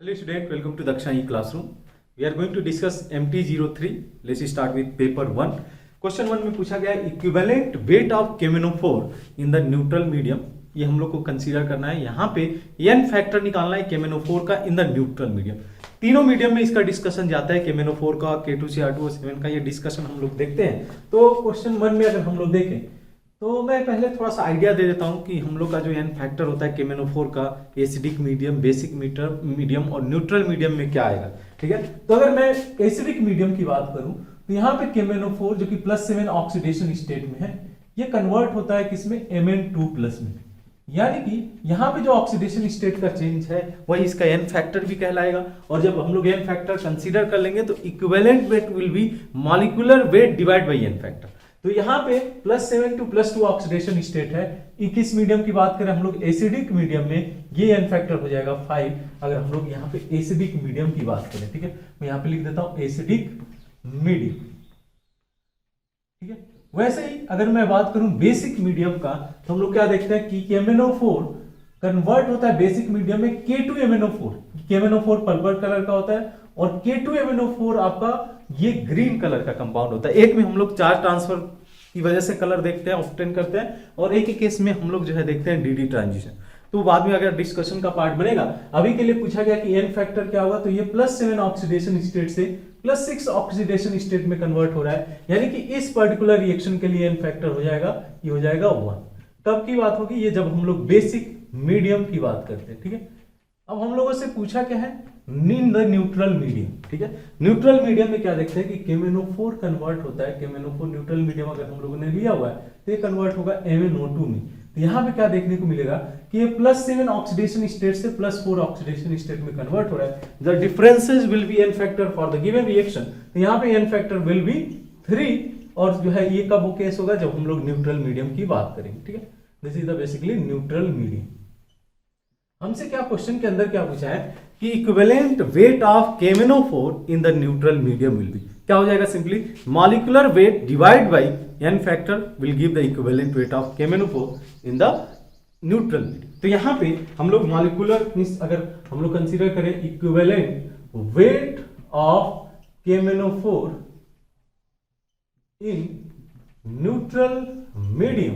Hello student, welcome to Daksha E-Classroom. We are going to discuss MT03. Let's start with paper 1. Question 1 में पूछा गया equivalent weight of KMnO4 in the neutral medium. ये हम लोग को consider करना है. यहाँ पे n फैक्टर निकालना है KMnO4 का इन द न्यूट्रल मीडियम. तीनों मीडियम में इसका डिस्कशन जाता है. KMnO4 का, K2CR2O7 का ये डिस्कशन हम लोग देखते हैं. तो क्वेश्चन 1 में अगर हम लोग देखें तो मैं पहले थोड़ा सा आइडिया दे देता हूं कि हम लोग का जो एन फैक्टर होता है KMnO4 का एसिडिक मीडियम, बेसिक मीडियम और न्यूट्रल मीडियम में क्या आएगा. ठीक है, तो अगर मैं एसिडिक मीडियम की बात करूं तो यहाँ पे KMnO4 जो कि +7 ऑक्सीडेशन स्टेट में है, ये कन्वर्ट होता है किसमें, Mn2+ में. यानी कि यहाँ पे जो ऑक्सीडेशन स्टेट का चेंज है वही इसका एन फैक्टर भी कहलाएगा. और जब हम लोग एन फैक्टर कंसीडर कर लेंगे तो equivalent weight will be molecular weight divide by N factor. तो यहाँ पे +7 to +2 ऑक्सीडेशन स्टेट है. किस मीडियम की बात करें हम लोग, एसिडिक मीडियम में, ये एन फैक्टर हो जाएगा 5 अगर हम लोग यहाँ पे एसिडिक मीडियम की बात करें. ठीक है, मैं यहाँ पे लिख देता हूँ एसिडिक मीडियम. ठीक है, वैसे ही अगर मैं बात करूं बेसिक मीडियम का तो हम लोग क्या देखते हैं कि KMnO4 कन्वर्ट होता है बेसिक मीडियम में K2MnO4. KMnO4 पर्पल कलर का होता है और K2MnO4 आपका ये ग्रीन कलर का कंपाउंड होता है. एक में हम लोग चार्ज ट्रांसफर की वजह से कलर देखते हैं, ऑब्टेन करते हैं, और एक ही केस में हम लोग जो है देखते हैं DD ट्रांजिशन. तो बाद में अगर डिस्कशन का पार्ट बनेगा. अभी के लिए पूछा गया कि एन फैक्टर क्या होगा, तो ये +7 ऑक्सीडेशन स्टेट से +6 ऑक्सीडेशन स्टेट में कन्वर्ट हो रहा है. यानी कि इस पर्टिकुलर रिएक्शन के लिए एन फैक्टर हो जाएगा, ये हो जाएगा 1. कब की बात होगी, ये जब हम लोग बेसिक मीडियम की बात करते हैं. ठीक है, अब हम लोगों से पूछा क्या है, इन द न्यूट्रल मीडियम. ठीक है, न्यूट्रल मीडियम में क्या देखते हैं कि KMnO4 कन्वर्ट होता है. KMnO4 न्यूट्रल मीडियम अगर हम लोगों ने लिया हुआ है तो ये कन्वर्ट होगा MnO2 में. तो यहाँ पे क्या देखने को मिलेगा कि ये +7 ऑक्सीडेशन स्टेट से +4 ऑक्सीडेशन स्टेट में कन्वर्ट हो रहा है. The differences will be n factor for the given reaction. तो यहाँ पे एन फैक्टर विल बी 3. और जो है ये कब वो केस होगा, जब हम लोग न्यूट्रल मीडियम की बात करेंगे. ठीक है, this is the basically neutral medium. हमसे क्या क्वेश्चन के अंदर क्या पूछा है कि equivalent weight of KMnO4 in the neutral medium will be. क्या हो जाएगा, simply molecular weight divide by n factor will give the equivalent weight of KMnO4 in the neutral medium. तो यहाँ पे हम लोग मॉलिक्यूलर मींस अगर हम लोग कंसीडर करें equivalent weight of KMnO4 in neutral medium.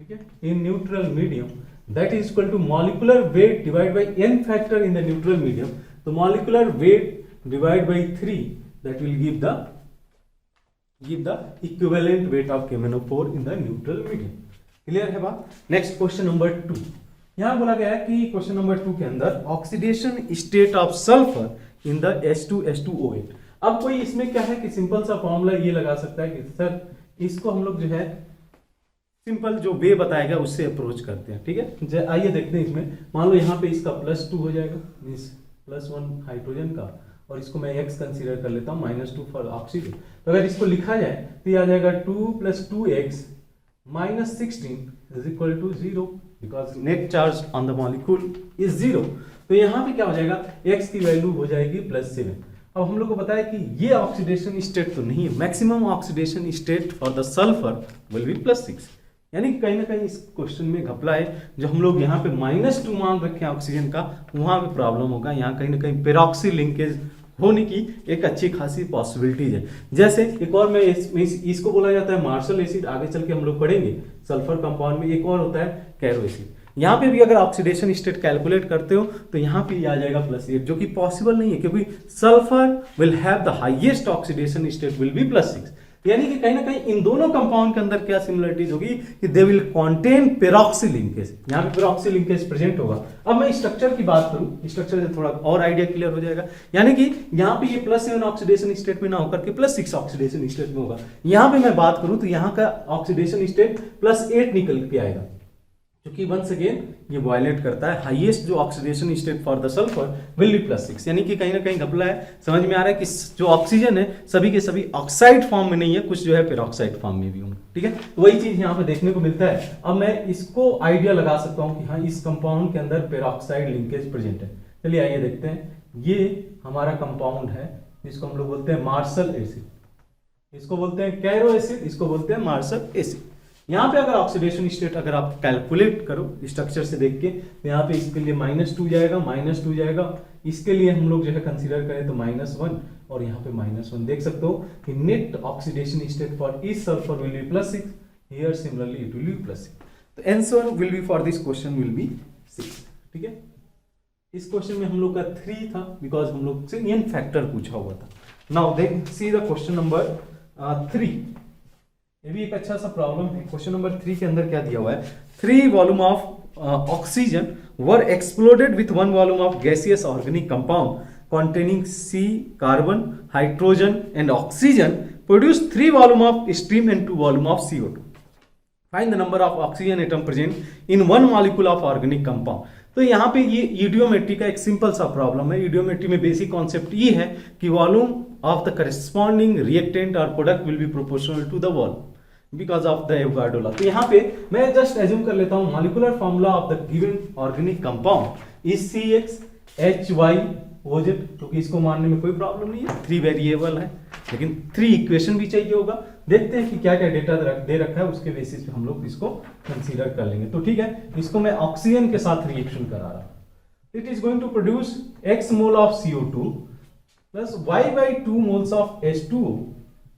ठीक है, in neutral medium that is equal to molecular weight divided by n factor in the neutral medium. So molecular weight divided by 3 that will give the equivalent weight of KMnO4 in the neutral medium. Clear है बात. Next question number 2. यहां बोला गया है कि question number 2 के अंदर oxidation state of sulphur in the H2SO8. अब कोई इसमें क्या है कि सिंपल सा फॉर्मूला ये लगा सकता है कि सर इसको हम लोग जो है सिंपल जो वे बताएगा उससे अप्रोच करते हैं. ठीक है, आइए देखते हैं. इसमें मान लो यहाँ पे इसका +2 हो जाएगा, मींस +1 हाइड्रोजन का, और इसको मैं x कंसीडर कर लेता हूँ, -2 फॉर ऑक्सीजन. तो अगर इसको लिखा जाए तो ये आ जाएगा 2 + 2x - 16 is equal to 0 because net charge on the molecule is 0. तो यहाँ पे क्या हो जाएगा, x की वैल्यू हो जाएगी +7. अब हम लोग को पता है कि ये ऑक्सीडेशन स्टेट तो नहीं है, maximum oxidation state for the sulphur will be +6. यानी कहीं ना कहीं इस क्वेश्चन में घपला है. जो हम लोग यहाँ पे -2 मान रखे हैं ऑक्सीजन का, वहां पे प्रॉब्लम होगा. यहाँ कहीं ना कहीं पेरोक्सी लिंकेज होने की एक अच्छी खासी पॉसिबिलिटीज है. जैसे एक और में इसको बोला जाता है मार्शल एसिड. आगे चल के हम लोग पढ़ेंगे सल्फर कंपाउंड में. एक और होता है कैरो एसिड. यहाँ पे भी अगर ऑक्सीडेशन स्टेट कैलकुलेट करते हो तो यहाँ पे आ जाएगा +8, जो कि पॉसिबल नहीं है क्योंकि sulphur will have the highest oxidation state will be +6. यानी कि कहीं ना कहीं इन दोनों कंपाउंड के अंदर क्या सिमिलरिटीज होगी कि they will contain peroxy linkage. यहाँ पे पेरोक्सी लिंकेज प्रेजेंट होगा. अब मैं स्ट्रक्चर की बात करूं, स्ट्रक्चर से थोड़ा और आइडिया क्लियर हो जाएगा. यानी कि यहाँ पे ये +7 ऑक्सीडेशन स्टेट में ना होकर के +6 ऑक्सीडेशन स्टेट में होगा. यहाँ पे मैं बात करूं तो यहाँ का ऑक्सीडेशन स्टेट +8 निकल के आएगा, क्योंकि वंस अगेन ये वायलेट करता है हाईएस्ट जो oxidation state for the sulphur will be +6. यानी कि कहीं ना कहीं घपला है. समझ में आ रहा है कि जो ऑक्सीजन है सभी के सभी ऑक्साइड फॉर्म में नहीं है, कुछ जो है पेरोक्साइड फॉर्म में भी होंगे. ठीक है, तो वही चीज यहाँ पे देखने को मिलता है. अब मैं इसको आइडिया लगा सकता हूँ कि हाँ इस कंपाउंड के अंदर पेरोक्साइड लिंकेज प्रेजेंट है. चलिए आइए देखते हैं. ये हमारा कंपाउंड है, इसको हम लोग बोलते हैं मार्शल एसिड, इसको बोलते हैं कैरो एसिड, इसको बोलते हैं मार्शल एसिड. यहाँ पे अगर ऑक्सीडेशन स्टेट अगर आप कैलकुलेट करो स्ट्रक्चर से देख के, तो यहाँ पे इसके लिए -2 जाएगा, -2 जाएगा, इसके लिए हम लोग जो है कंसीडर करें तो -1 और यहाँ पे -1 देख सकते हो कि net oxidation state for each sulphur will be +6, here similarly it will be +6। तो answer will be for this question will be 6। ठीक है, इस क्वेश्चन में हम लोग का 3 था बिकॉज हम लोग से n फैक्टर पूछा हुआ था। नाउ देख सी द क्वेश्चन नंबर 3। ये भी एक अच्छा सा प्रॉब्लम है। क्वेश्चन नंबर 3 के अंदर क्या दिया हुआ है, 3 volume of oxygen were exploded with 1 volume of gaseous organic compound containing C, carbon, hydrogen and oxygen produce 3 volume of steam and 2 volume of CO2. Find the number of oxygen atom present in 1 molecule of organic compound. तो यहाँ पे ये ईडियोमेट्री का एक simple सा problem है। ईडियोमेट्री में basic concept ये है कि volume of the corresponding reactant और product will be proportional to the volume because of the Avogadro law. तो यहाँ पे मैं जस्ट एज्यूम कर लेता हूँ molecular formula of the given organic compound is CXHYOZ, क्योंकि इसको मानने में कोई प्रॉब्लम नहीं है, 3 वेरिएबल है, लेकिन 3 इक्वेशन भी चाहिए होगा। देखते हैं कि क्या क्या डेटा दे रखा है, उसके बेसिस पे हम लोग इसको कंसीडर कर लेंगे। तो ठीक है, इसको मैं ऑक्सीजन के साथ रिएक्शन करा रहा हूं। It is going to produce x mole of CO2 plus y/2 moles of H2O।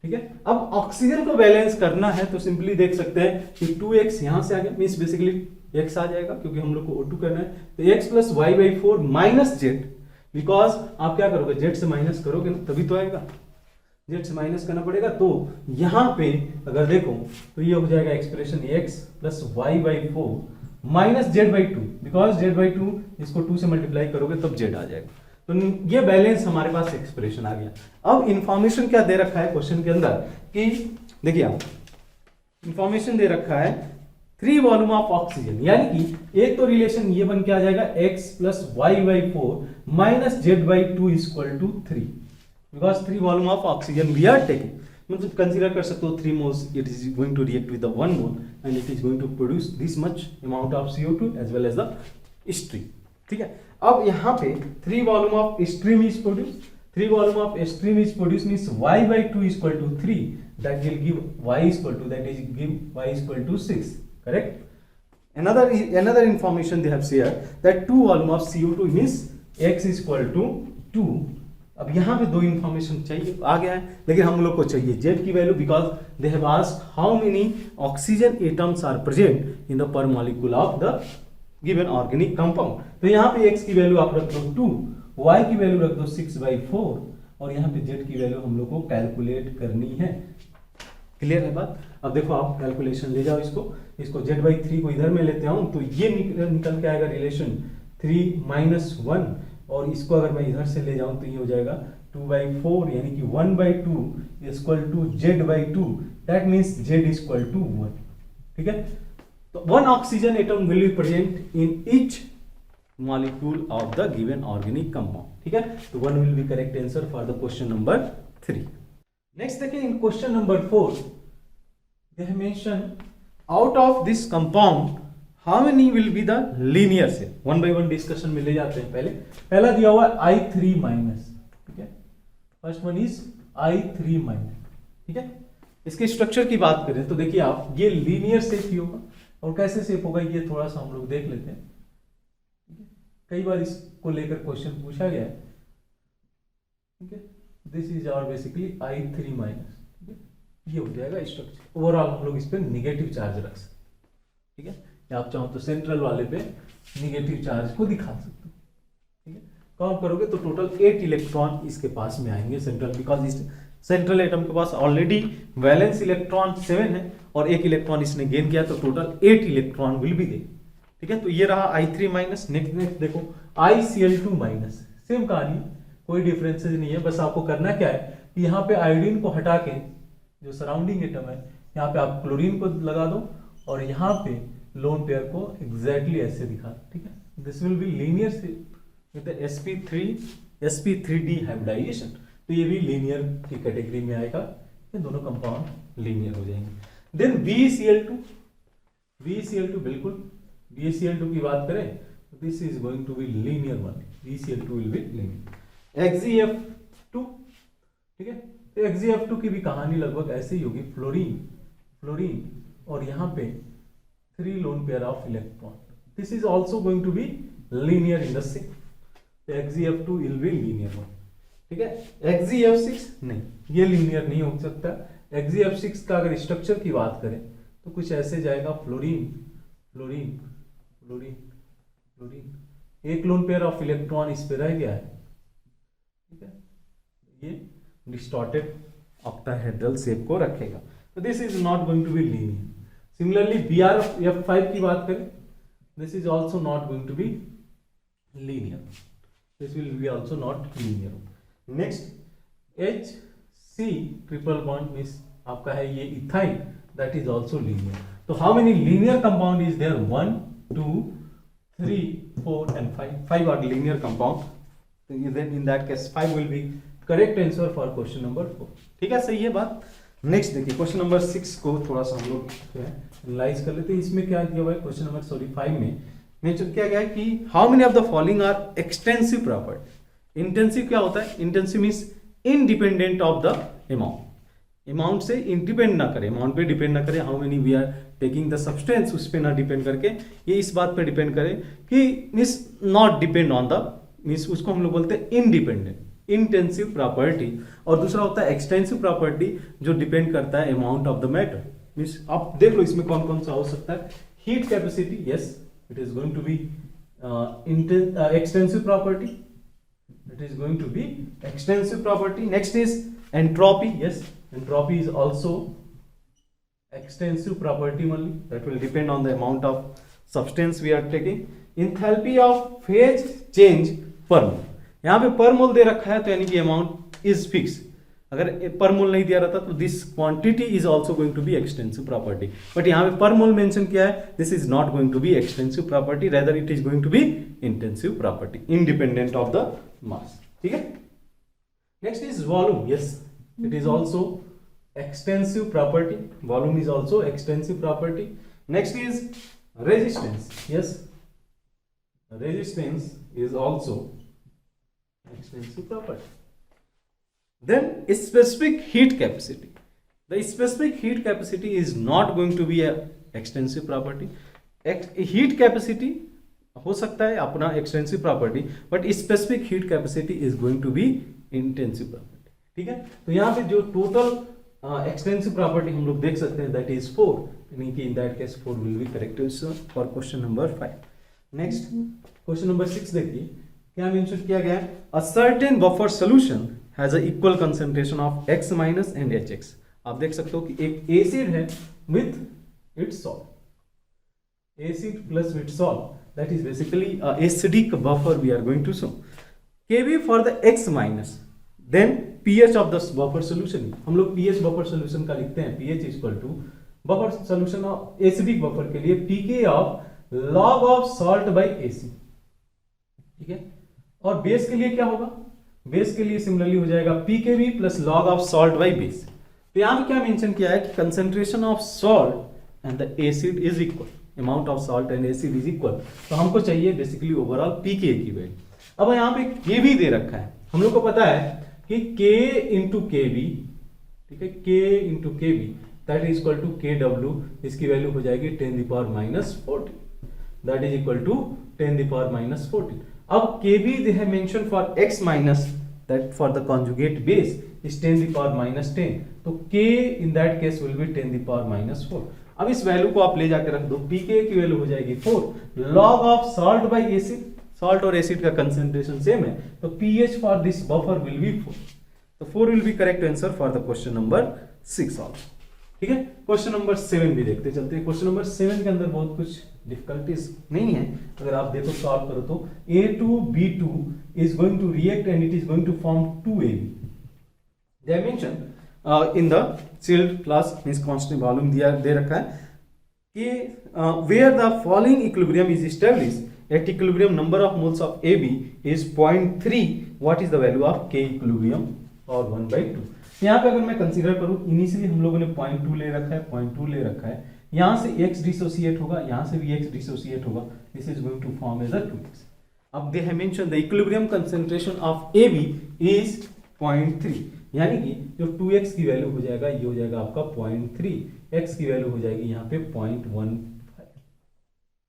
ठीक है, अब ऑक्सीजन को बैलेंस करना है तो सिंपली देख सकते हैं कि 2x यहां से आ गया, मींस बेसिकली x आ जाएगा क्योंकि हम लोग को O2 करना है। तो x plus y/4 minus z, because आप क्या करोगे, z से माइनस करोगे ना तभी तो आएगा, z से माइनस करना पड़ेगा। तो यहां पे अगर देखो तो ये हो जाएगा expression x plus y/4 minus z/2, because z/2 इसको 2 से मल्टीप्लाई करोगे तब z आ जाएगा। तो ये बैलेंस हमारे पास एक्सप्रेशन आ गया। अब इंफॉर्मेशन क्या दे रखा है क्वेश्चन के अंदर कि देखिए आप इंफॉर्मेशन दे रखा है 3 वॉल्यूम ऑफ ऑक्सीजन, यानी कि एक तो रिलेशन ये बन के आ जाएगा x plus y/4 minus z/2 equal to 3, because 3 volume of oxygen we are taking. मतलब कंसीडर कर सकते हो 3 moles, it is going to react with the 1 mole and it is going to produce this much amount of CO2 as well as the stream. ठीक है, अब यहाँ पे 3 volume of stream is produce, 3 volume of stream is produce means y/2 equal to 3, that will give y equal to, that is give y equal to 6। Correct. Another information they have shared that 2 volume of CO2 means x is equal to 2। अब यहाँ पे 2 information चाहिए आ गया है, लेकिन हम लोग को चाहिए z की value because they have asked how many oxygen atoms are present in the per molecule of the given organic compound. तो यहाँ पे x की वैल्यू आप रख दो 2, y की वैल्यू रख दो 6/4 और यहाँ पे z की वैल्यू हम लोग को कैलकुलेट करनी है। क्लियर है बात। अब देखो आप कैलकुलेशन ले जाओ, इसको z/3 को इधर में लेते आऊं तो ये निकल के आएगा रिलेशन 3 - 1 और इसको अगर मैं इधर से ले जाऊं तो ये हो जाएगा 2/4, यानी कि 1/2 equal to z/2, that means z equal to 1। ठीक है, तो 1 oxygen atom will be present in each molecule of the given organic compound. ठीक है, तो 1 will be correct answer for the question number 3। Next देखिए in question number 4 they have mentioned out of this compound how many will be the linear cell। 1 by 1 discussion में ले जाते हैं। पहला दिया हुआ है I3 माइनस। ठीक है, first one is I3 minus. ठीक है, इसके स्ट्रक्चर की बात करें तो देखिए आप ये लीनियर शेप ही होगा और कैसे शेप होगा ये थोड़ा सा हम लोग देख लेते हैं। कई बार इसको लेकर क्वेश्चन पूछा गया है। ठीक है, this is our basically I3 minus. ये हो जाएगा स्ट्रक्चर। ओवरऑल हम लोग इस पे निगेटिव चार्ज रख सकते हैं। ठीक है, या आप चाहो तो सेंट्रल वाले पे निगेटिव चार्ज को दिखा सकते हो। ठीक है, काउंट करोगे तो टोटल 8 इलेक्ट्रॉन इसके पास में आएंगे सेंट्रल, बिकॉज इस सेंट्रल एटम के पास ऑलरेडी वैलेंस इलेक्ट्रॉन 7 है और 1 इलेक्ट्रॉन इसने गेन किया तो टोटल 8 इलेक्ट्रॉन विल बी दे। ठीक है, तो ये रहा I3 माइनस। नेक्स्ट देखो ICl2 माइनस, सेम कहानी, कोई डिफरेंसेस नहीं है। बस आपको करना क्या है कि यहाँ पे आयोडीन को हटा के जो सराउंडिंग एटम है यहाँ पे आप क्लोरीन को लगा दो और यहाँ पे लोन पेयर को एग्जैक्टली ऐसे दिखा। ठीक है, this will be linear with the sp3d hybridisation. तो ये भी लीनियर की कैटेगरी में आएगा, ये दोनों कंपाउंड लीनियर हो जाएंगे। देन BeCl2 बिल्कुल BeCl2 की बात करें तो this is going to be linear one, BeCl2 will be linear. XeF2, ठीक है, तो XeF2 की भी कहानी लगभग ऐसे ही होगी। फ्लोरीन और यहाँ पे 3 lone pair of electron. This is also going to be linear in the same. तो XeF2 will be linear one. ठीक है, XeF6 नहीं, ये linear नहीं हो सकता. XeF6 का अगर स्ट्रक्चर की बात करें तो कुछ ऐसे जाएगा, फ्लोरीन फ्लोरीन फ्लोरीन फ्लोरीन, एक लोन पेयर ऑफ इलेक्ट्रॉन इस पे रह गया है. ठीक है, ये डिस्टॉर्टेड ऑक्टाहेड्रल शेप को रखेगा. तो this is not going to be linear. Similarly BrF5 की बात करें, this is also not going to be linear. This will be also not linear. Next HC triple bond means आपका है ये ethyne, that is also linear. तो how many linear compound is there? 1 2 3 4 and 5. 5 are linear compound. Then in that case 5 will be correct answer for question number 4. ठीक है, सही है बात. Next देखिए क्वेश्चन नंबर 6 को थोड़ा सा हम लोग एनालाइज कर लेते हैं. इसमें क्या दिया हुआ है क्वेश्चन नंबर 5 में मेंशन किया गया है कि how many of the following are extensive property. Intensive क्या होता है? Intensive means independent of the amount. Amount से इंडिपेंड ना करे, अमाउंट पे डिपेंड ना करे. How many we are taking the substance, उस पे ना डिपेंड करके ये इस बात पे डिपेंड करे कि means not depend on the, means उसको हम लोग बोलते हैं इंडिपेंडेंट इंटेंसिव प्रॉपर्टी. और दूसरा होता है एक्सटेंसिव प्रॉपर्टी जो डिपेंड करता है amount of the matter. Means आप देख लो इसमें कौन कौन सा हो सकता है. Heat capacity, yes it is going to be extensive property, it is going to be extensive property. Next is entropy, yes entropy is also extensive property only, that will depend on the amount of substance we are taking. Enthalpy of phase change per mole, यहाँ पे per mole दे रखा है तो यानी कि amount is fixed. अगर per mole नहीं दिया रहता तो this quantity is also going to be extensive property, but यहाँ पे per mole mention किया है. This is not going to be extensive property, rather it is going to be intensive property independent of the mass. ठीक है. Next is volume, yes it is also extensive property. Volume is also extensive property. Next is resistance, yes resistance is also extensive property. Then specific heat capacity. The specific heat capacity is not going to be a extensive property. Heat capacity हो सकता है अपना extensive property, but specific heat capacity is going to be intensive property. ठीक है, तो यहाँ पे जो टोटल एक्सटेंसिव प्रॉपर्टी हम लोग देख सकते हैं दैट इज 4, यानी कि in that case 4 will be correct answer for question number 5. Next question number 6 देखिए क्या मेंशन किया गया है. A certain buffer solution has a equal concentration of X minus and HX. आप देख सकते हो कि एक एसिड है with its salt, acid plus with salt, that is basically acidic buffer we are going to show. Kb for the X minus, then pH of the buffer solution. हम लोग pH buffer solution का लिखते हैं pH equal to buffer solution of acidic buffer के लिए pK of log of salt by acid. ठीक है, और बेस के लिए क्या होगा? बेस के लिए सिमिलरली हो जाएगा pKb plus log of salt by base. तो यहां पे क्या मेंशन किया है कि concentration of salt and the acid is equal, amount of salt and acid is equal. तो हमको चाहिए बेसिकली ओवरऑल pK की वैल्यू. अब यहां पे Kb दे रखा है, हम लोग को पता है कि K इंटू Kb, ठीक है, K into Kb that is equal to Kw. इसकी वैल्यू हो जाएगी 10⁻⁻14, दैट इज इक्वल टू 10⁻⁻14. अब Kb दे है mention for X minus, that for the conjugate base is 10⁻10. तो K in that case will be 10⁻4. अब इस वैल्यू को आप ले जाकर रख दो, pK की वैल्यू हो जाएगी 4, log of salt by acid, salt और एसिड का कंसंट्रेशन सेम है तो pH for this buffer will be 4. तो 4 will be correct answer for the question number 6 also. ठीक है, क्वेश्चन नंबर 7 भी देखते चलते हैं. क्वेश्चन नंबर 7 के अंदर बहुत कुछ डिफिकल्टीज नहीं है. अगर आप देखो सॉल्व करो तो A2B2 is going to react and it is going to form 2AB. They mention in the chilled flask means constant volume दिया दे रखा है कि where the following equilibrium is established at equilibrium number of moles of AB is 0.3. what is the value of K equilibrium or 1/2. यहाँ पे अगर मैं consider करूँ, इनिशियली हम लोगों ने 0.2 ले रखा है, 0.2 ले रखा है, यहाँ से X डिसोसिएट होगा, यहाँ से भी X डिसोसिएट होगा, this is going to form as a 2X. अब they have mention the equilibrium concentration of AB is 0.3, यानी कि जो 2X की वैल्यू हो जाएगा ये हो जाएगा आपका 0.3. x की वैल्यू हो जाएगी यहाँ पे 0.15।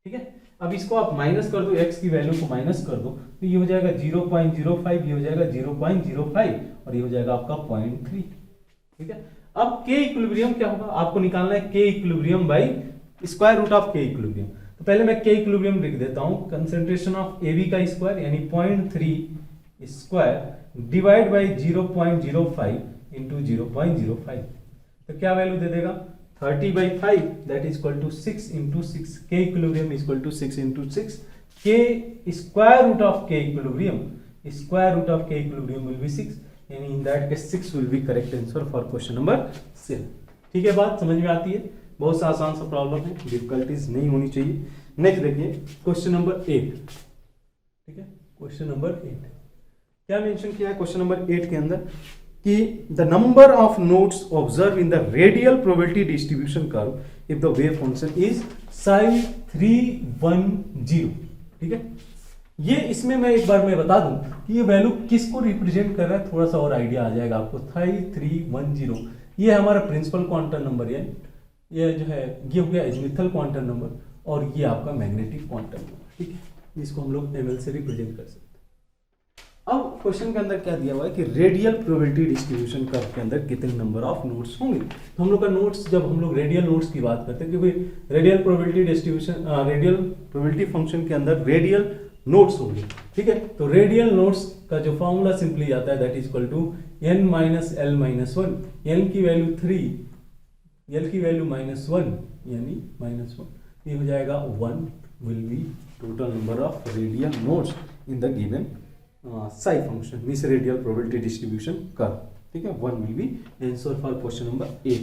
ठीक है, अब इसको आप माइनस कर दो, x की वैल्यू को माइनस कर दो, तो ये हो जाएगा 0.05, ये हो जाएगा 0.05 और ये हो जाएगा आपका 0.3। ठीक है, अब k इक्विलिब्रियम क्या होगा, आपको निकालना है k equilibrium by square root of k equilibrium. तो पहले मैं k इक्विलिब्रियम लिख देता हूं, कंसंट्रेशन ऑफ AB का स्क्वायर यानी 0.3 स्क्वायर डिवाइड बाई 0.05 इंटू 0.05, तो क्या वैल्यू दे देगा 30/5 that is equal to 6 into 6, k equilibrium is equal to 6 into 6, k square root of k equilibrium, square root of k equilibrium will be 6, यानी in that case 6 will be correct answer for question number 7। ठीक है, बात समझ में आती है, बहुत सा आसान सा प्रॉब्लम है, डिफिकल्टीज नहीं होनी चाहिए। नेक्स्ट देखिए क्वेश्चन नंबर 8। ठीक है, क्वेश्चन नंबर 8 क्या मेंशन किया है क्वेश्चन नंबर 8 के अंदर कि the number of nodes observe in the radial probability distribution curve if the wave function is psi 310। ठीक है, ये इसमें मैं एक बार मैं बता दूं कि ये वैल्यू किसको रिप्रेजेंट कर रहा है, थोड़ा सा और आइडिया आ जाएगा आपको। psi 310 ये हमारा प्रिंसिपल क्वांटम नंबर है, ये जो है ये हो गया एज़िमुथल क्वांटम नंबर और ये आपका मैग्नेटिक क्वांटम नंबर। ठीक है, जिसको हम लोग ml से रिप्रेजेंट कर सकते हैं। अब क्वेश्चन के अंदर क्या दिया हुआ है कि रेडियल प्रोबेबिलिटी डिस्ट्रीब्यूशन कर्व के अंदर कितने नंबर ऑफ नोड्स होंगे। तो हम लोग का नोड्स, जब हम लोग रेडियल नोड्स की बात करते हैं, क्योंकि radial probability distribution, radial probability function के अंदर रेडियल नोड्स होंगे। ठीक है, तो रेडियल नोड्स का जो फॉर्मूला सिंपली आता है that is equal to n minus l minus 1, n की वैल्यू 3, l की वैल्यू -1 यानी -1, ये हो जाएगा 1 will be total number of radial nodes in the given psi function means radial probability distribution curve. ठीक है, 1 will be answer for question number 8।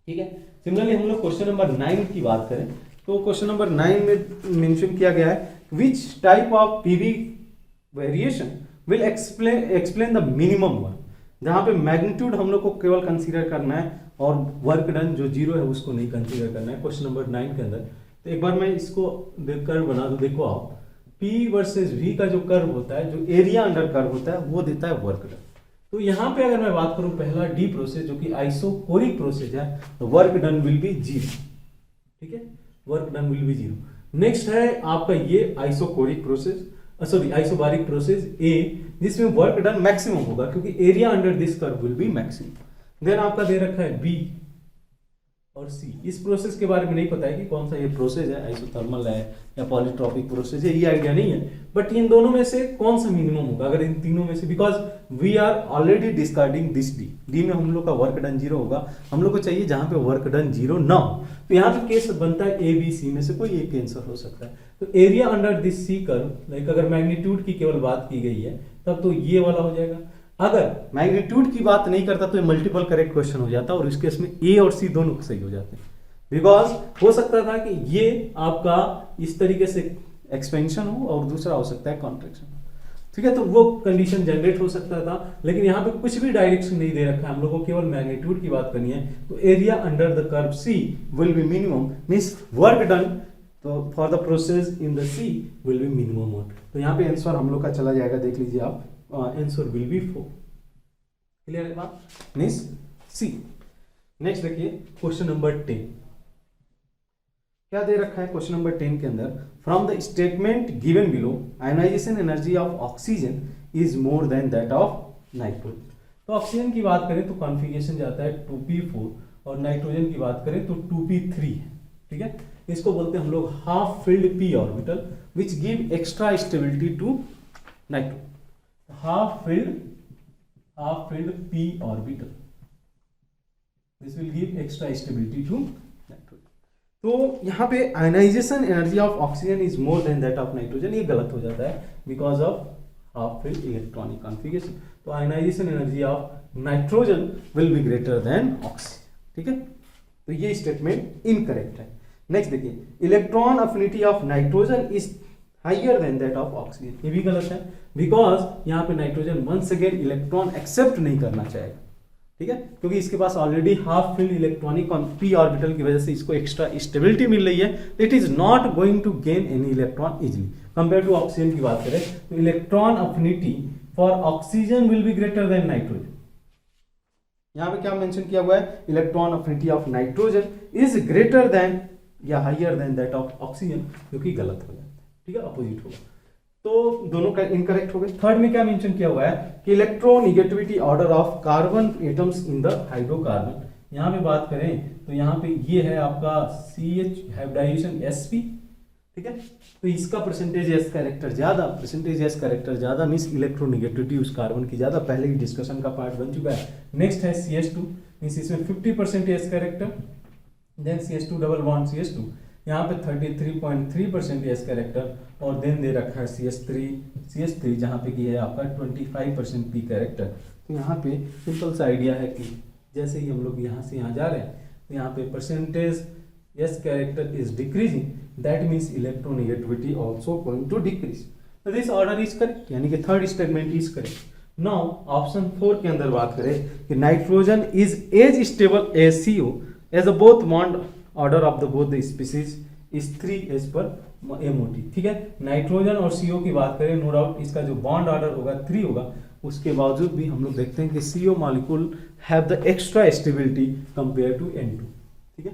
ठीक है, सिमिलरली हम लोग क्वेश्चन नंबर 9 की बात करें तो क्वेश्चन नंबर 9 में मेंशन किया गया है which type of PV variation will explain the minimum work, जहां पे मैग्नीट्यूड हम लोग को केवल कंसीडर करना है और वर्क डन जो 0 है उसको नहीं कंसीडर करना है क्वेश्चन नंबर 9 के अंदर। तो एक बार मैं इसको देखकर बना दूं, देखो आप P वर्सेस V का जो कर्व होता है, जो एरिया अंडर कर्व होता है, वो देता है वर्क डन। तो यहाँ पे अगर मैं बात करूं पहला D प्रोसेस जो कि आइसोकोरिक प्रोसेस है, तो वर्क डन विल बी 0। ठीक है, work done will be 0। Next है आपका ये isochoric process, sorry isobaric process A, जिसमें वर्क डन मैक्सिमम होगा क्योंकि area under this curve will be maximum. Then आपका दे रखा है B और C। इस प्रोसेस के बारे में नहीं पता है कि कौन सा ये प्रोसेस है, आइसोथर्मल है या पॉलीट्रॉपिक प्रोसेस है, ये आइडिया नहीं है, बट इन दोनों में से कौन सा मिनिमम होगा अगर इन तीनों में से, because we are already discarding this D में हम लोग का वर्क डन 0 होगा, हम लोग को चाहिए जहां पे वर्क डन 0 ना हो। तो यहाँ पे केस बनता है A B C में से कोई एक आंसर हो सकता है। तो area under this C curve, like अगर मैग्नीट्यूड की केवल बात की गई है तब तो ये वाला हो जाएगा। अगर मैग्नीट्यूड की बात नहीं करता तो ये मल्टीपल करेक्ट क्वेश्चन हो जाता और इस केस में A और C दोनों सही हो जाते हैं, बिकॉज हो सकता था कि ये आपका इस तरीके से एक्सपेंशन हो और दूसरा हो सकता है कॉन्ट्रैक्शन। ठीक है, तो वो कंडीशन जनरेट हो सकता था, लेकिन यहाँ पे कुछ भी डायरेक्शन नहीं दे रखा है, हम लोग को केवल मैग्नीट्यूड की बात करनी है। तो area under the curve C will be minimum, means work done तो for the process in the C will be minimum work. तो यहाँ पे आंसर हम लोग का चला जाएगा, देख लीजिए आप, आंसर विल बी 4। क्लियर है बात, मींस C। नेक्स्ट देखिए क्वेश्चन नंबर 10 क्या दे रखा है क्वेश्चन नंबर 10 के अंदर, from the statement given below ionisation energy of oxygen is more than that of nitrogen. तो ऑक्सीजन की बात करें तो कॉन्फ़िगरेशन जाता है 2p4 और नाइट्रोजन की बात करें तो 2p3 है। ठीक है, इसको बोलते हैं हम लोग half filled p orbital which give extra stability to nitrogen. Half filled p orbital this will give extra stability to nitrogen. तो यहाँ पे ionisation energy of oxygen is more than that of nitrogen, ये गलत हो जाता है because of half filled electronic configuration. तो ionisation energy of nitrogen will be greater than oxygen. ठीक है, तो ये स्टेटमेंट इनकरेक्ट है। नेक्स्ट देखिए, electron affinity of nitrogen is higher than that of oxygen, ये भी गलत है बिकॉज यहाँ पे nitrogen once again electron accept नहीं करना चाहेगा। ठीक है, क्योंकि इसके पास already half filled electronic p orbital की वजह से इसको एक्स्ट्रा स्टेबिलिटी मिल रही है, it is not going to gain any electron easily compare to oxygen की बात करें तो electron affinity for oxygen will be greater than nitrogen. यहाँ पे क्या मेंशन किया हुआ है, electron affinity of nitrogen is greater than या higher than that of oxygen, जो कि गलत हो जाता है, ठीक है, अपोजिट होगा। तो दोनों का इनकरेक्ट हो गए। थर्ड में क्या मेंशन किया हुआ है कि electronegativity order of carbon atoms in the hydrocarbon. यहाँ पे बात करें तो यहाँ पे ये है आपका CH हाइब्रिडाइजेशन sp, ठीक है, तो इसका परसेंटेज एस कैरेक्टर ज्यादा, परसेंटेज एस कैरेक्टर ज्यादा मींस इलेक्ट्रोनिगेटिविटी उस कार्बन की ज्यादा, पहले ही डिस्कशन का पार्ट बन चुका है। नेक्स्ट है CH2 मींस इसमें 50% s character, then CH2 double bond CH2 यहाँ पे 33.3% एस कैरेक्टर, और देन दे रखा है CH3 जहाँ पे की है आपका 25% पी कैरेक्टर। तो यहाँ पे सिंपल सा आइडिया है कि जैसे ही हम लोग यहाँ से यहाँ जा रहे हैं तो यहाँ पे percentage s character is decreasing, that means electronegativity also going to decrease. तो दिस ऑर्डर इज करेक्ट, यानी कि third statement is correct. Now option 4 के अंदर बात करें कि nitrogen is as stable as CO as a both bond order of the both the species is 3 as per MOT, ठीक है। नाइट्रोजन और CO की बात करें, नो डाउट इसका जो बॉन्ड ऑर्डर होगा 3 होगा, उसके बावजूद भी हम लोग देखते हैं कि CO molecule have the extra stability compare to N2, ठीक है।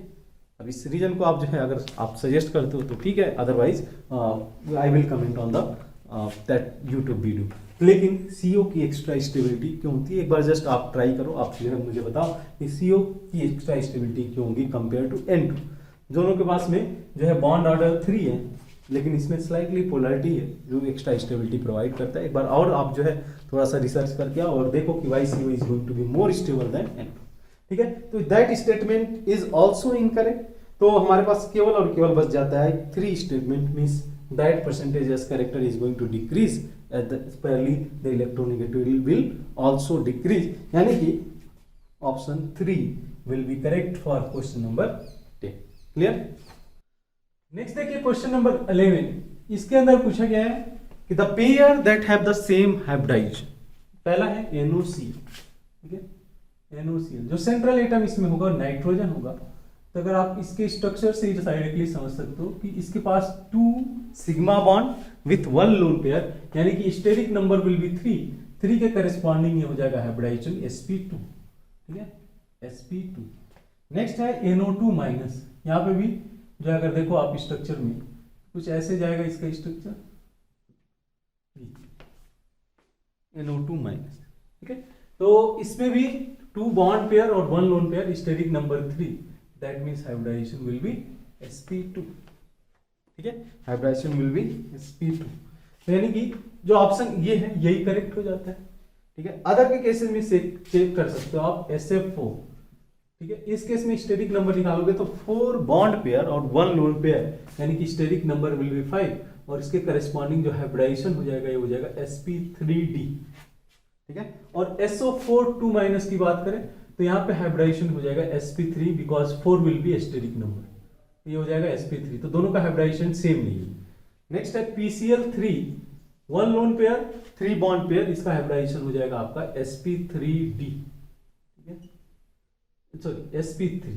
अब इस रीजन को आप जो है अगर आप सजेस्ट करते हो तो ठीक है, otherwise I will comment on the that YouTube video. लेकिन CO की एक्स्ट्रा स्टेबिलिटी क्यों होती है, एक बार जस्ट आप ट्राई करो, आप मुझे बताओ कि CO की एक्स्ट्रा स्टेबिलिटी क्यों होगी कंपेयर टू N2। दोनों के पास में जो है बॉन्ड ऑर्डर 3 है, लेकिन इसमें स्लाइटली पोलैरिटी है जो एक्स्ट्रा स्टेबिलिटी प्रोवाइड करता है। एक बार और आप जो है थोड़ा सा रिसर्च करके आओ और देखो कि why CO is going to be more stable than N2, ठीक है। तो that statement is also incorrect. तो हमारे पास केवल और केवल बच जाता है 3 statement, means that percentage s character is going to decrease at the sparely the electronegativity will also decrease, यानी कि option 3 will be correct for question number 10। क्लियर। नेक्स्ट देखिए क्वेश्चन नंबर 11, इसके अंदर पूछा गया है कि the pair that have the same hybridisation, पहला है NOCl, ठीक है, NOCl जो सेंट्रल एटम इसमें होगा नाइट्रोजन होगा। तो अगर आप इसके स्ट्रक्चर से डायरेक्टली समझ सकते हो कि इसके पास 2 sigma bond with 1 lone pair, यानी कि स्टेरिक नंबर विल बी 3 के करस्पॉन्डिंग ये हो जाएगा हाइब्रिडाइजेशन sp2, ठीक है, sp2। नेक्स्ट है NO2 माइनस, यहाँ पे भी जो अगर देखो आप स्ट्रक्चर में कुछ ऐसे जाएगा इसका स्ट्रक्चर NO2 माइनस, ठीक है। तो इसमें भी 2 बॉन्ड पेयर और 1 lone pair, steric number 3, that means hybridisation will be sp2, ठीक है, हाइब्रिडाइजेशन विल बी sp2। तो यानी कि जो ऑप्शन ये है यही करेक्ट हो जाता है, ठीक है। अदर के केसेस में चेक कर सकते हो आप SF4, ठीक है। इस केस में स्टेरिक नंबर निकालोगे तो 4 बॉन्ड पेयर और 1 लोन पेयर, यानी कि स्टेरिक नंबर विल बी 5, और इसके करस्पॉन्डिंग जो हाइब्रिडाइजेशन हो जाएगा ये हो जाएगा sp3d, ठीक है। और SO4 2 माइनस की बात करें तो यहाँ पे हाइब्रिडाइजेशन हो जाएगा sp3 because 4 will be steric number, ये हो जाएगा sp3। तो दोनों का हाइब्रिडाइजेशन सेम नहीं है। नेक्स्ट है PCl3 1 lone pair 3 bond pair, इसका हाइब्रिडाइजेशन हो जाएगा आपका sp3d, ठीक है, sorry sp3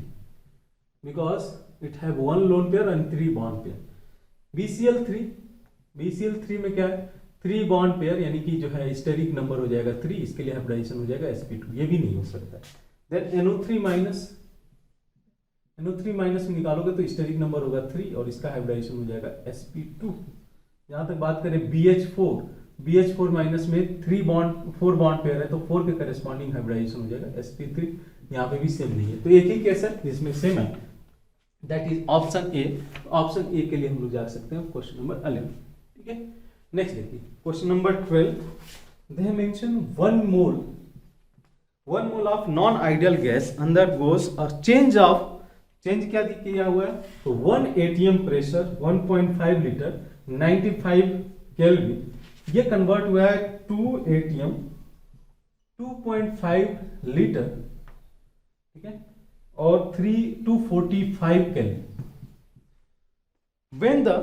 because it have 1 lone pair and 3 bond pair. BCl3 में क्या है 3 बॉन्ड पेयर, यानी कि जो है स्टेरिक नंबर हो जाएगा 3, इसके लिए हाइब्रिडाइजेशन हो जाएगा sp2, ये भी नहीं हो सकता। देन NO3 माइनस में निकालोगे तो स्टेरिक नंबर होगा 3 और इसका हाइब्रिडाइजेशन हो जाएगा sp2। जहां तक बात करें BH4 माइनस में 4 बॉन्ड पेयर है, तो 4 के करस्पॉन्डिंग हाइब्रिडाइजेशन हो जाएगा sp3, यहाँ पे भी सेम नहीं है। तो एक ही केस है जिसमें सेम है, that is option A. Option A के लिए हम लोग जा सकते हैं क्वेश्चन नंबर 11, ठीक है। नेक्स्ट देखिए question number 12, they have mention 1 mole of non ideal gas undergoes a change क्या किया हुआ है, तो 1 ATM प्रेशर 1.5 लीटर 95 केल्विन, ये कन्वर्ट हुआ है 2 ATM 2.5 लीटर, ठीक है, और 245 kelvin. When the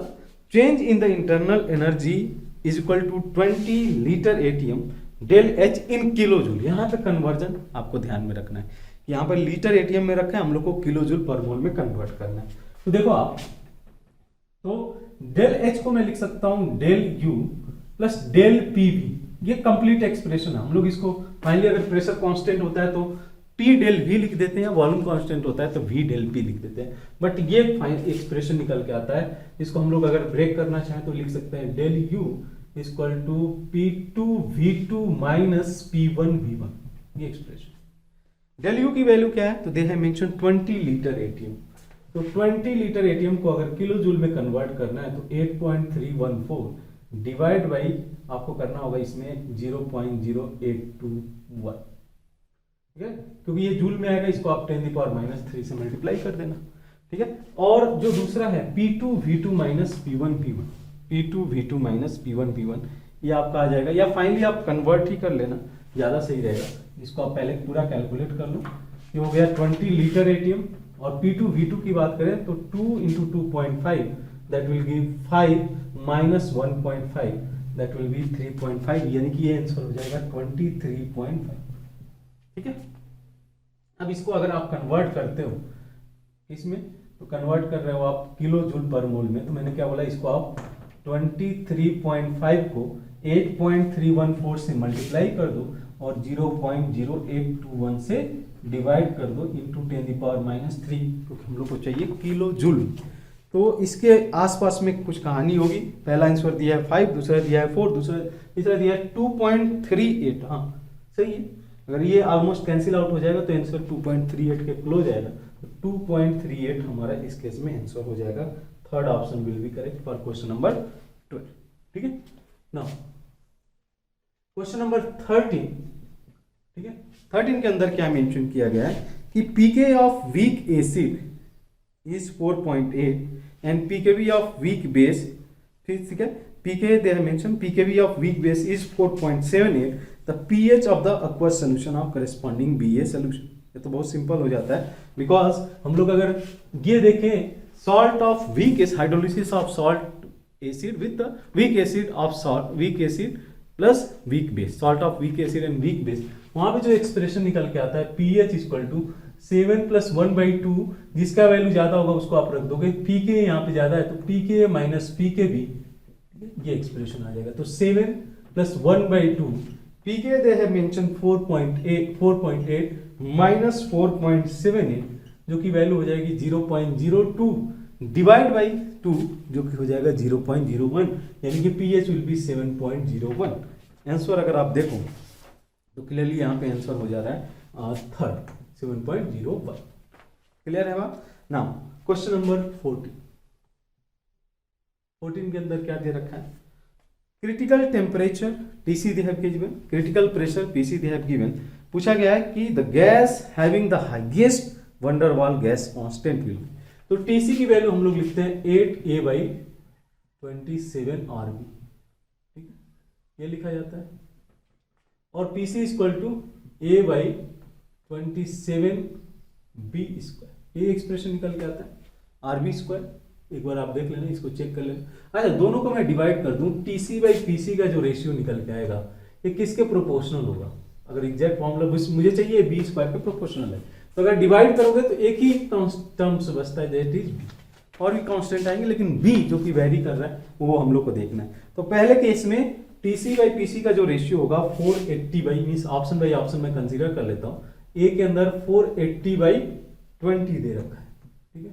change in the internal energy is equal to 20 liter ATM del H in kilojoule, यहाँ पे कन्वर्जन आपको ध्यान में रखना है, यहाँ पर लीटर ATM में रखा है, हम लोग को किलोजूल पर मोल में कन्वर्ट करना है। तो देखो आप, तो डेल H को मैं लिख सकता हूं del U plus del PV, ये कंप्लीट एक्सप्रेशन है। हम लोग इसको फाइनली अगर प्रेशर कांस्टेंट होता है तो टी डेल वी लिख देते हैं, वॉल्यूम कांस्टेंट होता है तो वी डेल पी लिख देते हैं, बट ये एक्सप्रेशन निकल के आता है, इसको हम लोग अगर ब्रेक करना चाहें तो लिख सकते हैं del U equal to P2V2 minus P1V1, ये एक्सप्रेशन। डेल यू की वैल्यू क्या है, तो they have mention 20 litre atm, तो 20 लीटर एटीएम को अगर किलो जूल में कन्वर्ट करना है तो 8.314 डिवाइड बाई आपको करना होगा इसमें 0.0821, ठीक है, क्योंकि ये जूल में आएगा, इसको आप 10⁻³ से मल्टीप्लाई कर देना, ठीक है। और जो दूसरा है P2V2 minus P1P1, P2V2 minus P1P1, ये आपका आ जाएगा, या फाइनली आप कन्वर्ट ही कर लेना, ज़्यादा सही रहेगा, इसको आप पहले पूरा कैलकुलेट कर लो। ये हो गया 20 लीटर एटीएम, और P2V2 की बात करें तो 2 × 2.5 that will give 5 minus 1.5 that will be 3.5, यानी कि ये आंसर हो जाएगा 23.5, ठीक है। अब इसको अगर आप कन्वर्ट करते हो इसमें, तो कन्वर्ट कर रहे हो आप किलो जूल पर मोल में, तो मैंने क्या बोला, इसको आप 23.5 को 8.314 से मल्टीप्लाई कर दो और 0.0821 से डिवाइड कर दो इंटू 10⁻³ क्योंकि हम लोग को चाहिए किलो जूल। तो इसके आसपास में कुछ कहानी होगी, पहला आंसर दिया है 5, दूसरा दिया है 4, तीसरा दिया है 2.38, हाँ सही है। अगर ये ऑलमोस्ट कैंसिल आउट हो जाएगा तो आंसर 2.38 के क्लोज आएगा, तो 2.38 हमारा इस केस में आंसर हो जाएगा। Third option will be correct for question number 12, ठीक है। नाउ क्वेश्चन नंबर 13, ठीक है, 13 के अंदर क्या मेंशन किया गया है कि pK of weak acid is 4.8 and pKb of weak base, ठीक है, pK they have mention pKb of weak base is 4.78, the pH of the aqueous solution of corresponding BA solution. ये तो बहुत सिंपल हो जाता है, बिकॉज हम लोग अगर ये देखें salt of weak acid, hydrolysis of salt acid with the weak acid of salt, weak acid plus weak base, salt of weak acid and weak base, वहां पे जो एक्सप्रेशन निकल के आता है पीएच इक्वल टू 7 + 1/2, जिसका वैल्यू ज्यादा होगा उसको आप रख दोगे, पीके यहाँ पे ज्यादा है तो पीके माइनस पीकेबी, ये एक्सप्रेशन आ जाएगा। तो 7 + 1/2, पीके दे हैव मेंशन 4.8 माइनस 4.78 जो कि वैल्यू हो जाएगी 0.02 डिवाइड बाई 2 जो कि हो जाएगा 0.01, यानी कि पीएच विल बी 7.01। आंसर अगर आप देखो तो क्लियरली यहाँ पे आंसर हो जा रहा है थर्ड 7.01। क्लियर है बात। नाउ क्वेश्चन नंबर 14 के अंदर क्या दे रखा है, critical temperature TC they have given, critical pressure PC they have given. पूछा गया है कि the gas having the highest wonder वाल गैस कांस्टेंट विल, तो टीसी की वैल्यू हम लोग लिखते हैं 8a/27 RB, ठीक है, ये लिखा जाता है, और पीसी इक्वल टू a/27b², ये एक्सप्रेशन निकल के आता है RB²। एक बार आप देख लेना, इसको चेक कर लेना। अच्छा, दोनों को मैं डिवाइड कर दूं, TC/PC का जो रेशियो निकल के आएगा ये किसके प्रोपोर्शनल होगा, अगर एग्जैक्ट फॉर्मूला मुझे चाहिए b² के प्रोपोर्शनल है, तो अगर डिवाइड करोगे तो एक ही टर्म्स बचता है, दैट इज b, और भी कांस्टेंट आएंगे लेकिन b जो कि वेरी कर रहा है वो हम लोग को देखना है। तो पहले केस में TC/PC का जो रेशियो होगा 480 मीन्स ऑप्शन बाई ऑप्शन में कंसीडर कर लेता हूँ, ए के अंदर 480/20 दे रखा है, ठीक है,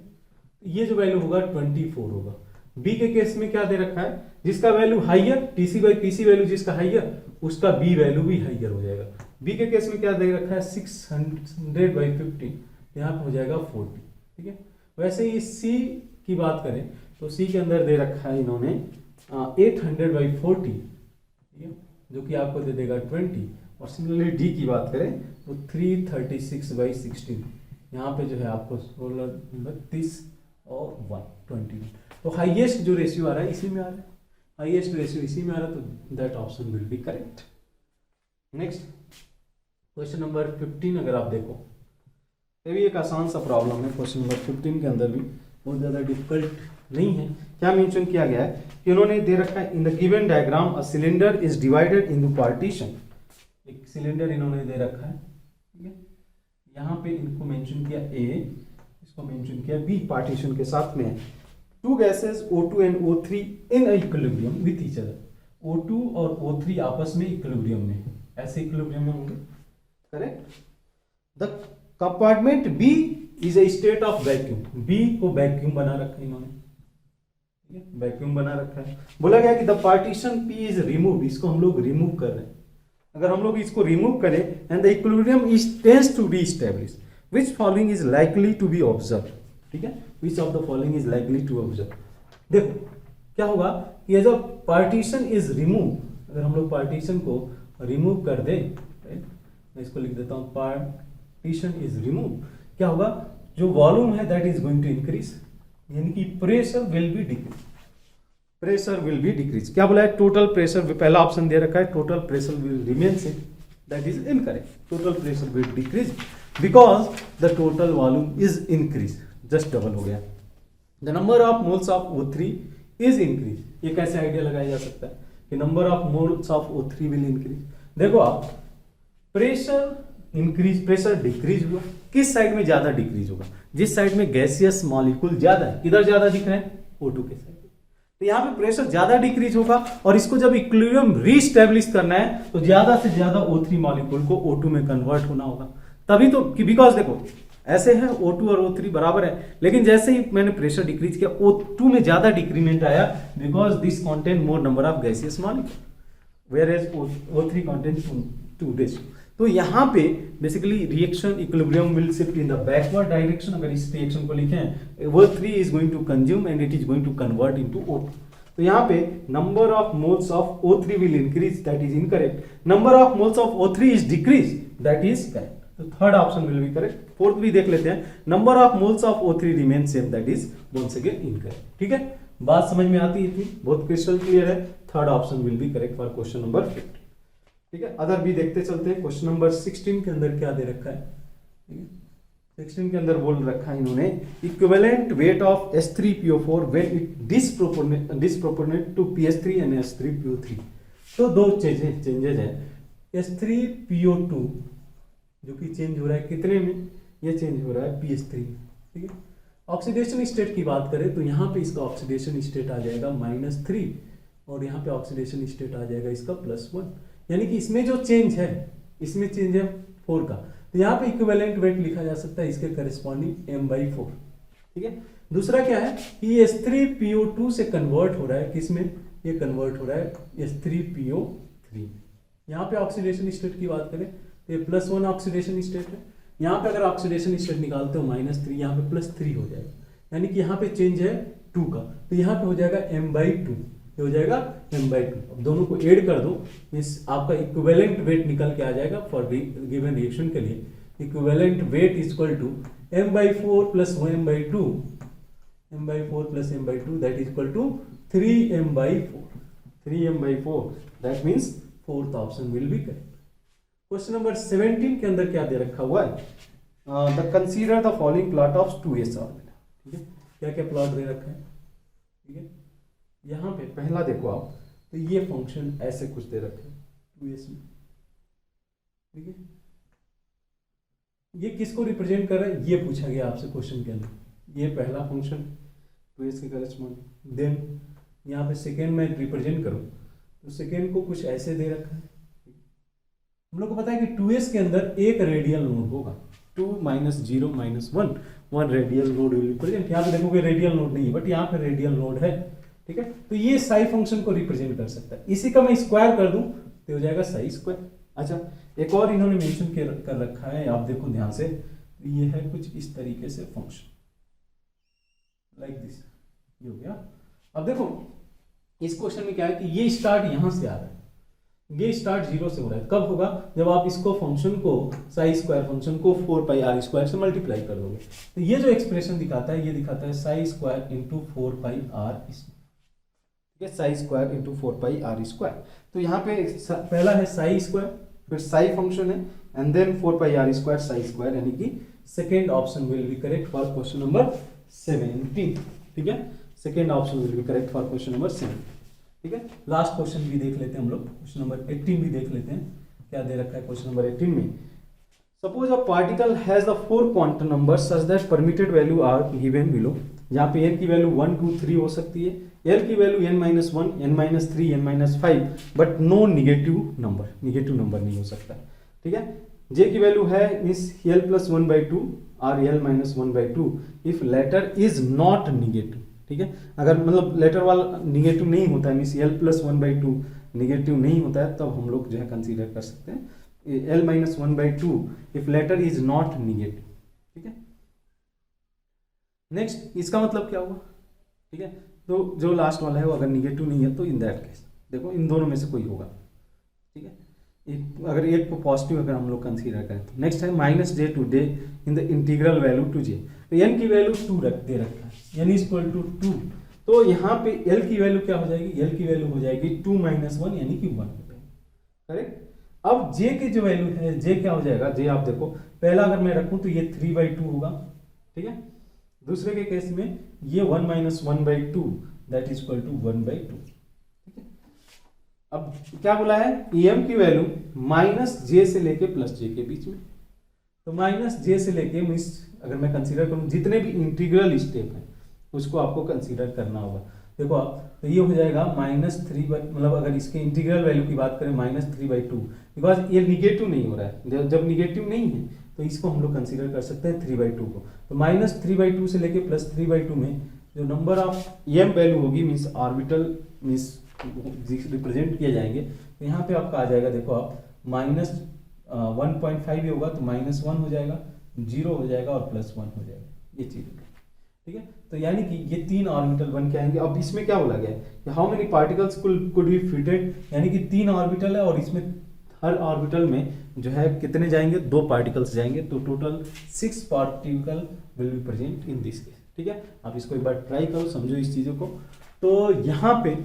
ये जो वैल्यू होगा 24 होगा। बी के केस में क्या दे रखा है, जिसका वैल्यू हाइयर, TC/PC वैल्यू जिसका हाइयर उसका बी वैल्यू भी हाइयर हो जाएगा। बी के केस में क्या दे रखा है 600/50, यहाँ पे हो जाएगा 40, ठीक है। वैसे ही सी की बात करें तो सी के अंदर दे रखा है इन्होंने 800/40, ठीक है, जो कि आपको दे देगा 20, और सिमिलरली डी की बात करें तो 336/16, यहाँ पे जो है आपको 16, 32 और 120, तो हाईएस्ट जो रेशियो आ रहा है इसी में आ रहा है, हाईएस्ट रेशियो इसी में आ रहा है, तो that option will be correct. Next question number 15 अगर आप देखो, ये भी एक आसान सा प्रॉब्लम है, क्वेश्चन नंबर 15 के अंदर भी बहुत ज़्यादा डिफिकल्ट नहीं है। क्या मेंशन किया गया है कि उन्होंने दे रखा है इन the given diagram a cylinder is divided into partition, एक सिलेंडर इन्होंने दे रखा है, ठीक है, यहाँ पे इनको मेंशन किया ए, इसको मेंशन किया बी, पार्टीशन के साथ में two gases O2 and O3 in equilibrium with each other, O2 और O3 आपस में इक्विलिब्रियम में, ऐसे इक्विलिब्रियम में होंगे, correct. The compartment B is a state of vacuum, B को वैक्यूम बना रखा है इन्होंने, वैक्यूम बना रखा है। बोला गया कि the partition P is remove, इसको हम लोग रिमूव कर रहे हैं। अगर हम लोग इसको रिमूव करें and the equilibrium is tends to be establish, which following is likely to be observe, ठीक है, which of the following is likely to observe. देखो क्या होगा कि as a partition is remove, अगर हम लोग पार्टीशन को रिमूव कर दें, मैं इसको लिख देता हूं, पार्टीशन इज रिमूव, क्या होगा, जो वॉल्यूम है that is going to increase, यानी कि pressure will be decrease, pressure will be decrease. क्या बोला है, टोटल प्रेशर, पहला ऑप्शन दे रखा है total pressure will remain same, that is incorrect, total pressure will decrease because the total volume is increase, just double हो गया। The number of moles of O3 is increase, ये कैसे idea लगाया जा सकता है कि number of moles of O3 will increase. देखो आप, प्रेशर इंक्रीज, प्रेशर डिक्रीज हुआ, किस साइड में ज्यादा डिक्रीज होगा, जिस साइड में गैसियस मॉलिक्यूल ज्यादा है, किधर ज्यादा दिख रहे हैं, O2 के साइड। तो यहाँ पे प्रेशर ज्यादा डिक्रीज होगा और इसको जब इक्विलिब्रियम रीस्टैब्लिश करना है तो ज्यादा से ज्यादा O3 मॉलिक्यूल को O2 में कन्वर्ट होना होगा, तभी तो, बिकॉज देखो ऐसे है O2 और O3 बराबर है, लेकिन जैसे ही मैंने प्रेशर डिक्रीज किया O2 में ज्यादा डिक्रीमेंट आया because this contain more number of gaseous molecule whereas O3 contain 2 days. तो यहाँ पे basically reaction equilibrium will shift in the backward direction. अगर इस रिएक्शन को लिखें, O3 is going to consume and it is going to convert into O2। तो यहाँ पे number of moles of O3 will increase, that is incorrect. Number of moles of O3 is decrease, that is correct. तो third option will be correct. Fourth भी देख लेते हैं, number of moles of O3 remain same, that is once again incorrect. ठीक है, बात समझ में आती है, इतनी बहुत क्रिस्टल क्लियर है। Third option will be correct for question number 5। ठीक है, अदर भी देखते चलते हैं। क्वेश्चन नंबर 16 के अंदर क्या दे रखा है, ठीक है, 16 के अंदर बोल रखा है इन्होंने, equivalent weight of S3PO4 when it disproportionate to PS3 and S3PO3। तो दो चेंजेज हैं, S3PO2 जो कि चेंज हो रहा है कितने में, ये चेंज हो रहा है PS3 में। ठीक है, ऑक्सीडेशन स्टेट की बात करें तो यहाँ पे इसका ऑक्सीडेशन स्टेट आ जाएगा -3 और यहाँ पे ऑक्सीडेशन स्टेट आ जाएगा इसका +1, यानी कि इसमें जो चेंज है, इसमें चेंज है 4 का, तो यहाँ पे इक्विवेलेंट वेट लिखा जा सकता है इसके करस्पॉन्डिंग m/4। ठीक है, दूसरा क्या है कि S3PO2 से कन्वर्ट हो रहा है किसमें, ये कन्वर्ट हो रहा है S3PO3। यहाँ पे ऑक्सीडेशन स्टेट की बात करें तो ये +1 ऑक्सीडेशन स्टेट है, यहाँ पे अगर ऑक्सीडेशन स्टेट निकालते हो -3, यहाँ पे +3 हो जाएगा, यानी कि यहाँ पे चेंज है 2 का, तो यहाँ पे हो जाएगा m/2, ये हो जाएगा m/2। अब दोनों को ऐड कर दो, इस आपका इक्विवेलेंट वेट निकल के आ जाएगा फॉर गिवन रिएक्शन के लिए। Equivalent weight is equal to m/4 + m/2, m/4 + m/2 that is equal to 3m/4, 3m/4, that means fourth option will be correct. Question number 17 के अंदर क्या दे रखा हुआ है, the consider the following plot of 2s orbital. ठीक है, क्या क्या प्लॉट दे रखा है। ठीक है, यहाँ पे पहला देखो आप, तो ये फंक्शन ऐसे कुछ दे रखे हैं 2s में। ठीक है, ये किसको रिप्रेजेंट कर रहा है, ये पूछा गया आपसे क्वेश्चन के अंदर। ये पहला फंक्शन 2s के करस्पॉन्डिंग, देन यहाँ पे सेकेंड में रिप्रेजेंट करूँ तो सेकेंड को कुछ ऐसे दे रखा है। हम लोग को पता है कि 2s के अंदर एक रेडियल नोड होगा, 2 - 0 - 1 रेडियल नोड विल रिप्रेजेंट। यहाँ पे देखोगे रेडियल नोड नहीं है, बट यहाँ पे रेडियल नोड है। ठीक है, तो ये साई फंक्शन को रिप्रेजेंट कर सकता है। इसी का मैं स्क्वायर कर दूं तो हो जाएगा साई स्क्वायर। अच्छा, एक और इन्होंने मेंशन कर रखा है, आप देखो ध्यान से, ये है कुछ इस तरीके से फंक्शन लाइक दिस, ये हो गया। अब देखो इस क्वेश्चन में क्या है कि ये स्टार्ट यहां से आ रहा है, ये स्टार्ट 0 से हो रहा है। कब होगा, जब आप इसको फंक्शन को, साई स्क्वायर फंक्शन को 4πr² से मल्टीप्लाई कर दोगे। तो ये जो एक्सप्रेशन दिखाता है, ये दिखाता है psi square into 4πr, psi square into 4πr²। तो यहाँ पे पहला है साई स्क्वायर, फिर साई फंक्शन है, and then 4πr² psi square, यानी कि second option will be correct for question number 17। ठीक है, second option will be correct for question number 7। ठीक है, लास्ट क्वेश्चन भी देख लेते हैं हम लोग, क्वेश्चन नंबर 18 भी देख लेते हैं, क्या दे रखा है क्वेश्चन नंबर 18 में। Suppose a particle has the 4 quantum number such that permitted value are given below. यहाँ पे n की वैल्यू 1, 2, 3 हो सकती है, l की value n-1, n-3, n-5, but no negative number नहीं हो सकता। ठीक है, जे की वैल्यू है इस एल प्लस 1/2 और L minus 1/2 if latter is not negative. ठीक है, अगर मतलब लेटर वाला निगेटिव नहीं होता है, मीन्स एल प्लस 1/2 निगेटिव नहीं होता है, तब हम लोग जो है कंसीडर कर सकते हैं L minus 1/2 if latter is not negative. ठीक है, नेक्स्ट इसका मतलब क्या हुआ? ठीक है, तो जो लास्ट वाला है वो अगर निगेटिव नहीं है तो इन दैट केस देखो इन दोनों में से कोई होगा। ठीक है, अगर एक को पॉजिटिव अगर हम लोग कंसीडर करें तो नेक्स्ट है -j to d in the integral value to j। तो n की वैल्यू 2 दे रखा है, n इज इक्वल टू 2। तो यहाँ पे l की वैल्यू क्या हो जाएगी? l की वैल्यू हो जाएगी 2 - 1 यानी कि 1 हो जाएगी। करेक्ट। अब j की जो वैल्यू है, j क्या हो जाएगा? j आप देखो, पहला अगर मैं रखूं तो ये 3/2 होगा। ठीक है, दूसरे के केस में ये 1 - 1/2 दैट इज इक्वल टू 1/2। अब क्या बोला है? em की वैल्यू -j से लेके +j के बीच में। तो -j से लेके मीन्स अगर मैं कंसीडर करूं जितने भी इंटीग्रल स्टेप है उसको आपको कंसीडर करना होगा। देखो तो ये हो जाएगा -3 मतलब अगर इसके इंटीग्रल वैल्यू की बात करें -3/2, बिकॉज ये निगेटिव नहीं हो रहा है। जब निगेटिव नहीं है तो इसको हम लोग कंसीडर कर सकते हैं 3/2 को। तो -3/2 से लेके +3/2 में जो नंबर ऑफ एम वैल्यू होगी मीन्स ऑर्बिटल मीन्स रिप्रेजेंट किए जाएंगे। तो यहाँ पे आपका आ जाएगा, देखो आप -1.5 होगा तो -1 हो जाएगा, 0 हो जाएगा और +1 हो जाएगा, ये चीज। ठीक है, तो यानी कि ये 3 ऑर्बिटल बन के आएंगे। अब इसमें क्या बोला गया है? How many particles could be fitted, यानी कि 3 ऑर्बिटल है और इसमें हर ऑर्बिटल में जो है कितने जाएंगे? 2 पार्टिकल्स जाएंगे। तो total 6 particle will be present in this case. ठीक है, आप इसको एक बार ट्राई करो, समझो इस चीज़ों को। तो यहाँ पे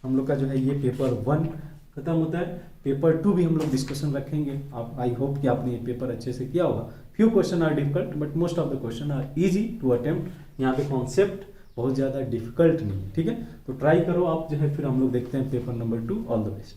हम लोग का जो है ये पेपर 1 खत्म होता है। पेपर 2 भी हम लोग डिस्कशन रखेंगे। आप आई होप कि आपने ये पेपर अच्छे से किया होगा। Few question are difficult but most of the question are easy to attempt. यहाँ पे कॉन्सेप्ट बहुत ज़्यादा डिफिकल्ट नहीं है। ठीक है, तो ट्राई करो आप जो है, फिर हम लोग देखते हैं paper number 2। All the best.